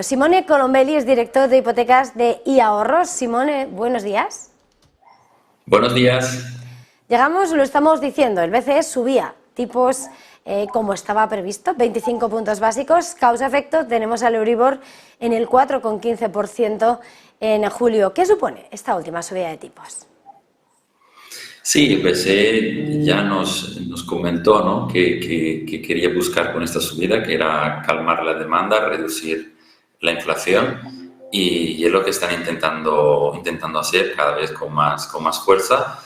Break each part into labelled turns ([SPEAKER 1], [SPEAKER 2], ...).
[SPEAKER 1] Simone Colombelli es director de hipotecas de iAhorros. Simone, buenos días.
[SPEAKER 2] Buenos días.
[SPEAKER 1] Llegamos, lo estamos diciendo, el BCE subía tipos como estaba previsto, 25 puntos básicos, causa-efecto, tenemos al Euribor en el 4,15% en julio. ¿Qué supone esta última subida de tipos?
[SPEAKER 2] Sí, el BCE ya nos comentó, ¿no?, que quería buscar con esta subida, que era calmar la demanda, reducir la inflación, y es lo que están intentando hacer cada vez con más fuerza.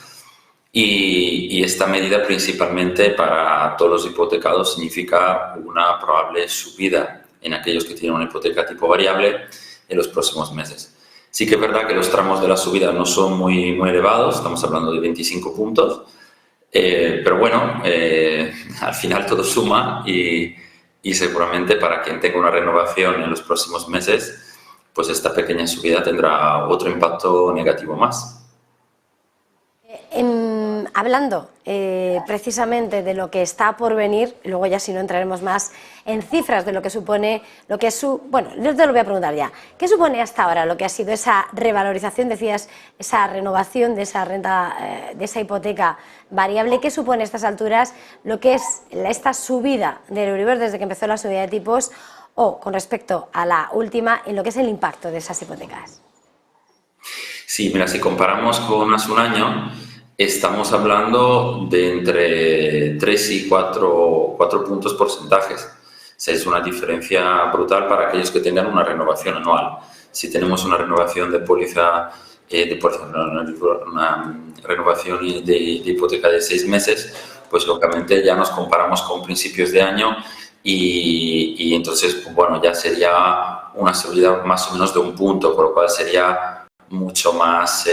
[SPEAKER 2] Y esta medida, principalmente para todos los hipotecados, significa una probable subida en aquellos que tienen una hipoteca tipo variable en los próximos meses. Sí que es verdad que los tramos de la subida no son muy elevados, estamos hablando de 25 puntos, pero bueno, al final todo suma y seguramente para quien tenga una renovación en los próximos meses, pues esta pequeña subida tendrá otro impacto negativo más.
[SPEAKER 1] Hablando precisamente de lo que está por venir, luego ya si no entraremos más en cifras de lo que supone, bueno, yo te lo voy a preguntar ya, ¿qué supone hasta ahora lo que ha sido esa revalorización, decías, esa renovación de esa renta, de esa hipoteca variable? ¿Qué supone a estas alturas lo que es esta subida del Euribor desde que empezó la subida de tipos o con respecto a la última en lo que es el impacto de esas hipotecas?
[SPEAKER 2] Sí, mira, si comparamos con hace un año, estamos hablando de entre 3 y 4 puntos porcentajes. O sea, es una diferencia brutal para aquellos que tengan una renovación anual. Si tenemos una renovación de póliza, una renovación de hipoteca de 6 meses, pues lógicamente ya nos comparamos con principios de año y entonces, pues, bueno, ya sería una subida más o menos de un punto, por lo cual sería mucho más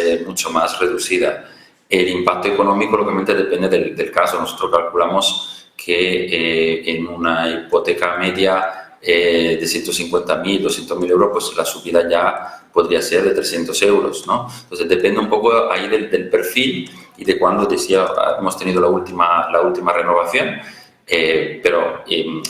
[SPEAKER 2] reducida. El impacto económico, lógicamente, depende del caso. Nosotros calculamos que en una hipoteca media de 150.000, 200.000 euros, pues la subida ya podría ser de 300 euros, ¿no? Entonces, depende un poco ahí del perfil y de cuándo hemos tenido la última renovación. Pero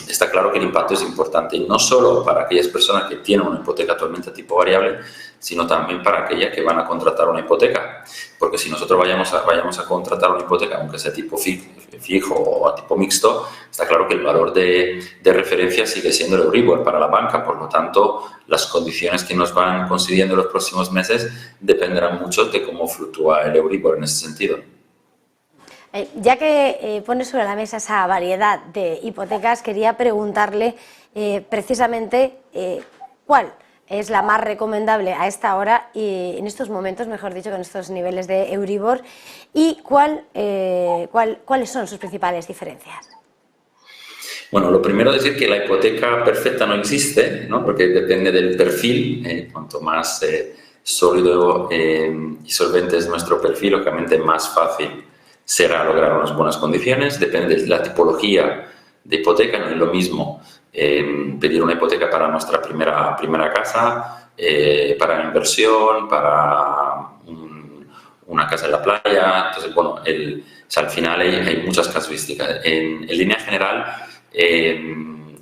[SPEAKER 2] está claro que el impacto es importante, y no solo para aquellas personas que tienen una hipoteca actualmente a tipo variable, sino también para aquellas que van a contratar una hipoteca. Porque si nosotros vayamos a contratar una hipoteca, aunque sea tipo fijo o a tipo mixto, está claro que el valor de referencia sigue siendo el Euribor para la banca. Por lo tanto, las condiciones que nos van consiguiendo en los próximos meses dependerán mucho de cómo fluctúa el Euribor en ese sentido.
[SPEAKER 1] Ya que pone sobre la mesa esa variedad de hipotecas, quería preguntarle precisamente cuál es la más recomendable a esta hora y en estos momentos, mejor dicho, con estos niveles de Euribor, y cuáles son sus principales diferencias.
[SPEAKER 2] Bueno, lo primero es decir que la hipoteca perfecta no existe, ¿no?, porque depende del perfil. Cuanto más sólido y solvente es nuestro perfil, lógicamente más fácil será lograr unas buenas condiciones. Depende de la tipología de hipoteca. No es lo mismo pedir una hipoteca para nuestra primera casa, para inversión, para una casa en la playa. Entonces, bueno, al final hay muchas casuísticas. En línea general,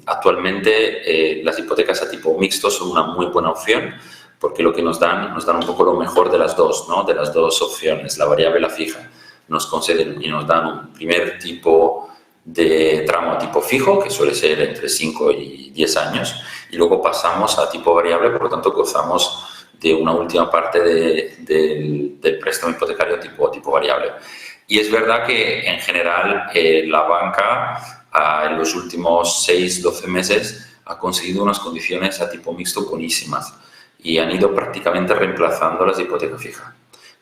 [SPEAKER 2] actualmente las hipotecas a tipo mixto son una muy buena opción, porque lo que nos dan un poco lo mejor de las dos, ¿no?, de las dos opciones, la variable y la fija. Nos conceden y nos dan un primer tipo de tramo a tipo fijo, que suele ser entre 5 y 10 años, y luego pasamos a tipo variable, por lo tanto gozamos de una última parte del préstamo hipotecario tipo variable. Y es verdad que en general la banca en los últimos 6-12 meses ha conseguido unas condiciones a tipo mixto buenísimas y han ido prácticamente reemplazando las hipotecas fijas,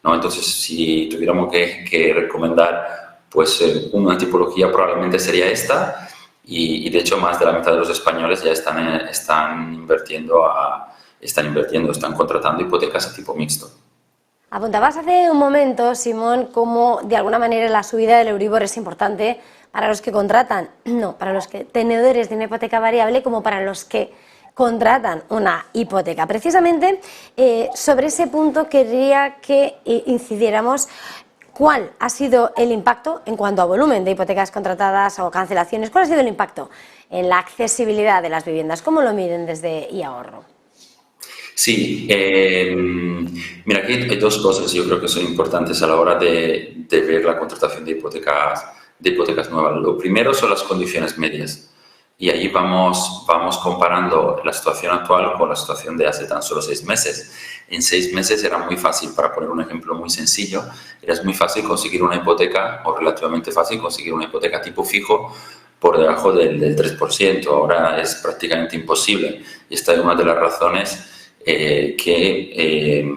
[SPEAKER 2] ¿no? Entonces, si tuviéramos que recomendar, pues una tipología probablemente sería esta, y de hecho más de la mitad de los españoles ya están contratando hipotecas a tipo mixto.
[SPEAKER 1] Apuntabas hace un momento, Simón, cómo de alguna manera la subida del Euribor es importante para los que contratan, no, para los que tenedores de una hipoteca variable, como para los que contratan una hipoteca. Precisamente sobre ese punto quería que incidiéramos. ¿Cuál ha sido el impacto en cuanto a volumen de hipotecas contratadas o cancelaciones? ¿Cuál ha sido el impacto en la accesibilidad de las viviendas? ¿Cómo lo miden desde iAhorro?
[SPEAKER 2] Sí, mira, aquí hay dos cosas yo creo que son importantes a la hora de ver la contratación de hipotecas nuevas. Lo primero son las condiciones medias. Y ahí vamos comparando la situación actual con la situación de hace tan solo 6 meses. En 6 meses era muy fácil, para poner un ejemplo muy sencillo, era muy fácil conseguir una hipoteca, o relativamente fácil conseguir una hipoteca tipo fijo por debajo del 3%. Ahora es prácticamente imposible. Y esta es una de las razones que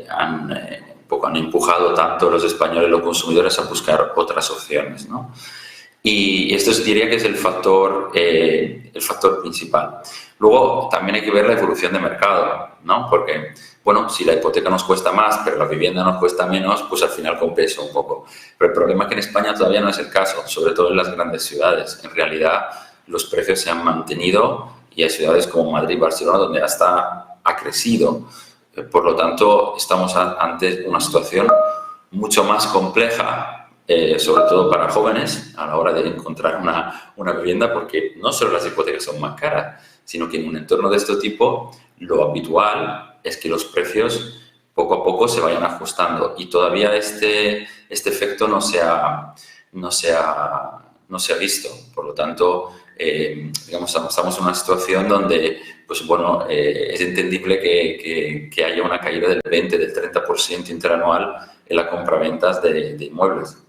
[SPEAKER 2] han empujado tanto a los españoles, los consumidores, a buscar otras opciones, ¿no? Y esto diría que es el factor principal. Luego también hay que ver la evolución de mercado, ¿no? Porque, bueno, si la hipoteca nos cuesta más, pero la vivienda nos cuesta menos, pues al final compensa un poco. Pero el problema es que en España todavía no es el caso, sobre todo en las grandes ciudades. En realidad, los precios se han mantenido y hay ciudades como Madrid y Barcelona donde hasta ha crecido. Por lo tanto, estamos ante una situación mucho más compleja, sobre todo para jóvenes, a la hora de encontrar una vivienda, porque no solo las hipotecas son más caras, sino que en un entorno de este tipo lo habitual es que los precios poco a poco se vayan ajustando y todavía este efecto no se ha visto. Por lo tanto, digamos, estamos en una situación donde, pues bueno, es entendible que haya una caída del 20, del 30% interanual en la compraventas de inmuebles.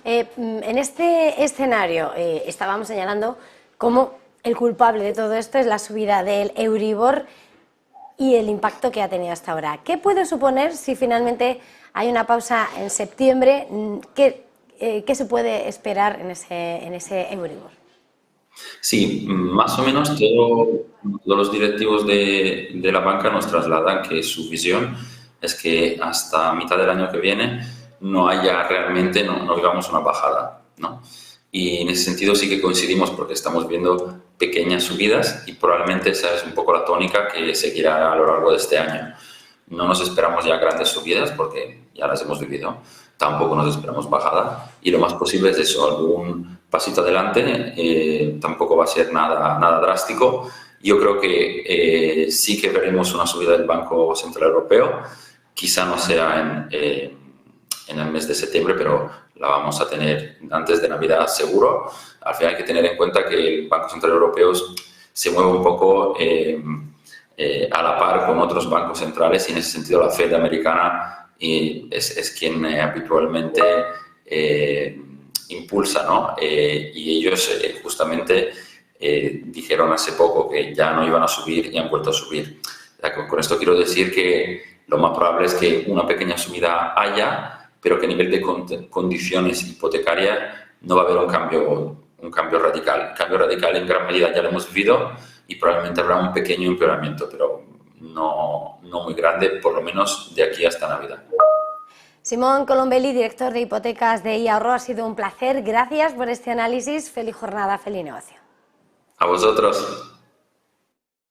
[SPEAKER 1] En este escenario estábamos señalando cómo el culpable de todo esto es la subida del Euribor y el impacto que ha tenido hasta ahora. ¿Qué puede suponer si finalmente hay una pausa en septiembre? ¿Qué se puede esperar en ese Euribor?
[SPEAKER 2] Sí, más o menos todos los directivos de la banca nos trasladan que su visión es que hasta mitad del año que viene no haya realmente, no vivamos una bajada, ¿no? Y en ese sentido sí que coincidimos porque estamos viendo pequeñas subidas y probablemente esa es un poco la tónica que seguirá a lo largo de este año. No nos esperamos ya grandes subidas porque ya las hemos vivido, tampoco nos esperamos bajada y lo más posible es eso, algún pasito adelante, tampoco va a ser nada drástico. Yo creo que sí que veremos una subida del Banco Central Europeo, quizá no sea en el mes de septiembre, pero la vamos a tener antes de Navidad seguro. Al final hay que tener en cuenta que el Banco Central Europeo se mueve un poco a la par con otros bancos centrales y en ese sentido la Fed americana es quien habitualmente impulsa, ¿no? Y ellos justamente dijeron hace poco que ya no iban a subir y han vuelto a subir. Con esto quiero decir que lo más probable es que una pequeña subida haya, pero que a nivel de condiciones hipotecarias no va a haber un cambio radical. El cambio radical en gran medida ya lo hemos vivido y probablemente habrá un pequeño empeoramiento, pero no muy grande, por lo menos de aquí hasta Navidad.
[SPEAKER 1] Simón Colombelli, director de hipotecas de iAhorro, ha sido un placer. Gracias por este análisis. Feliz jornada, feliz negocio.
[SPEAKER 2] A vosotros.